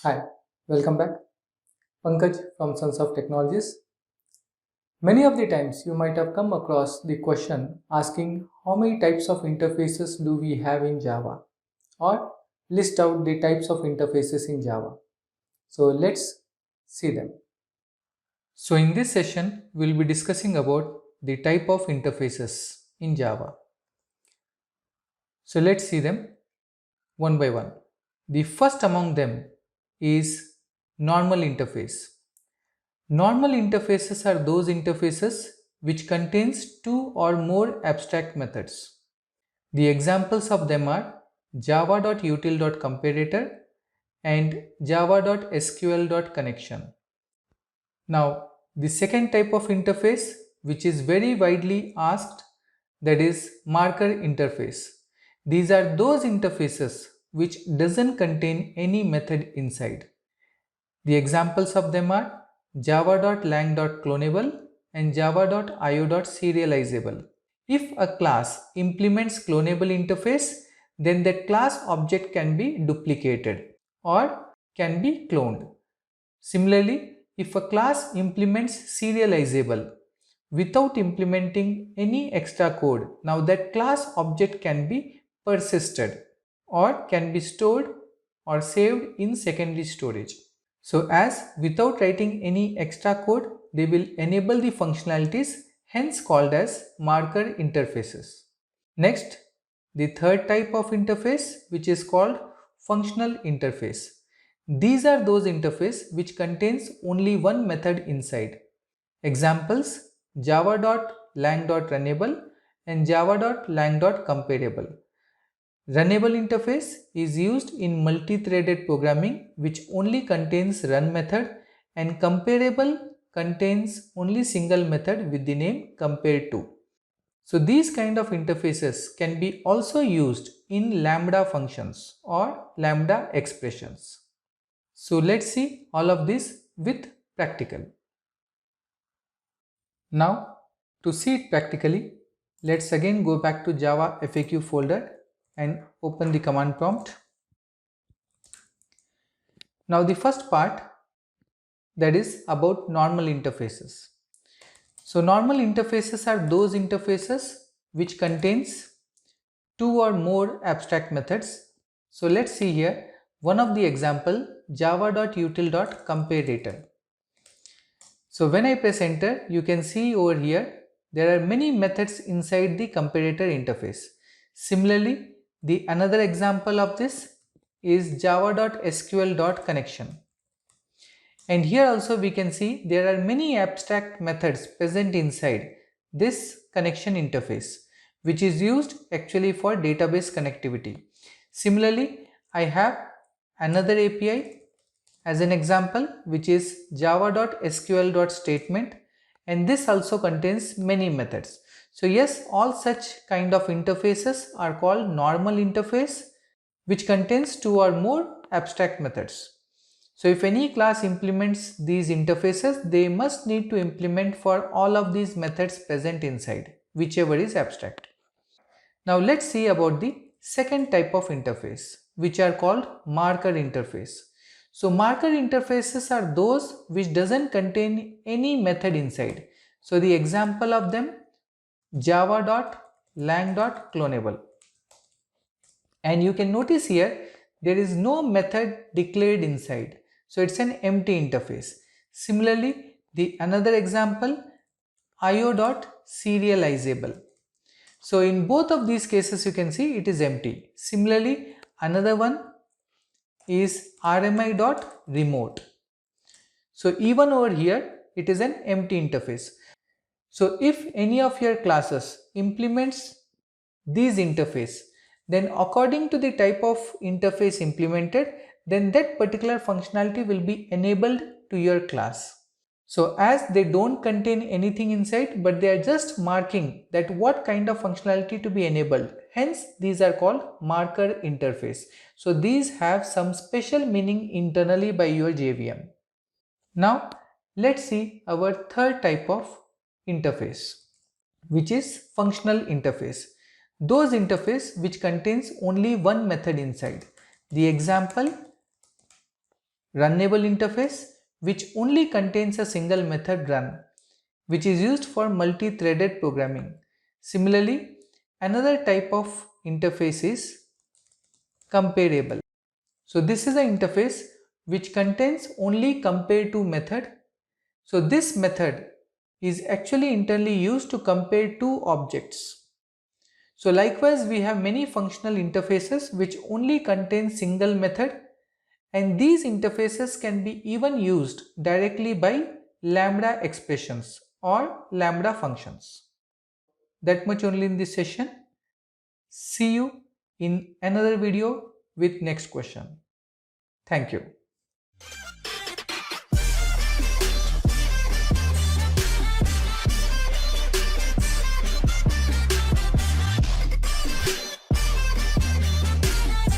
Hi, welcome back. Pankaj from Sons of Technologies. Many of the times you might have come across the question asking how many types of interfaces do we have in Java, or list out the types of interfaces in Java. So let's see them. So in this session, we'll be discussing about the type of interfaces in Java. So let's see them one by one. The first among them is normal interface. Normal interfaces are those interfaces which contains two or more abstract methods. The examples of them are java.util.comparator and java.sql.connection. Now, the second type of interface which is very widely asked, that is marker interface. These are those interfaces which doesn't contain any method inside. The examples of them are java.lang.clonable and java.io.serializable. If a class implements clonable interface, then that class object can be duplicated or can be cloned. Similarly, if a class implements serializable without implementing any extra code, now that class object can be persisted or can be stored or saved in secondary storage. So as without writing any extra code, they will enable the functionalities, hence called as marker interfaces. Next, the third type of interface, which is called functional interface. These are those interface which contains only one method inside. Examples: java.lang.runnable and java.lang.comparable. Runnable interface is used in multi-threaded programming which only contains run method, and comparable contains only single method with the name compare to. So these kind of interfaces can be also used in lambda functions or lambda expressions. So let's see all of this with practical. Now to see it practically, let's again go back to Java FAQ folder and open the command prompt. Now the first part, that is about normal interfaces. So normal interfaces are those interfaces which contains two or more abstract methods. So let's see here one of the example, java.util.comparator. So when I press enter, you can see over here there are many methods inside the comparator interface. Similarly, the another example of this is java.sql.connection. And here also we can see there are many abstract methods present inside this connection interface, which is used actually for database connectivity. Similarly, I have another API as an example, which is java.sql.statement, and this also contains many methods. So yes, all such kind of interfaces are called normal interface, which contains two or more abstract methods. So if any class implements these interfaces, they must need to implement for all of these methods present inside, whichever is abstract. Now let's see about the second type of interface, which are called marker interface. So marker interfaces are those which doesn't contain any method inside. So the example of them, java.lang.clonable. And you can notice here there is no method declared inside. So it's an empty interface. Similarly, the another example, io.serializable. So in both of these cases you can see it is empty. Similarly, another one is rmi.remote. So even over here it is an empty interface. So if any of your classes implements these interface, then according to the type of interface implemented, then that particular functionality will be enabled to your class. So as they don't contain anything inside, but they are just marking that what kind of functionality to be enabled. Hence these are called marker interface. So these have some special meaning internally by your JVM. Now let's see our third type of interface, which is functional interface. Those interface which contains only one method inside. The example, runnable interface which only contains a single method run, which is used for multi-threaded programming. Similarly, another type of interface is comparable. So this is an interface which contains only compare to method. So this method is actually internally used to compare two objects. So likewise, we have many functional interfaces which only contain single method, and these interfaces can be even used directly by lambda expressions or lambda functions. That much only in this session. See you in another video with next question. Thank you.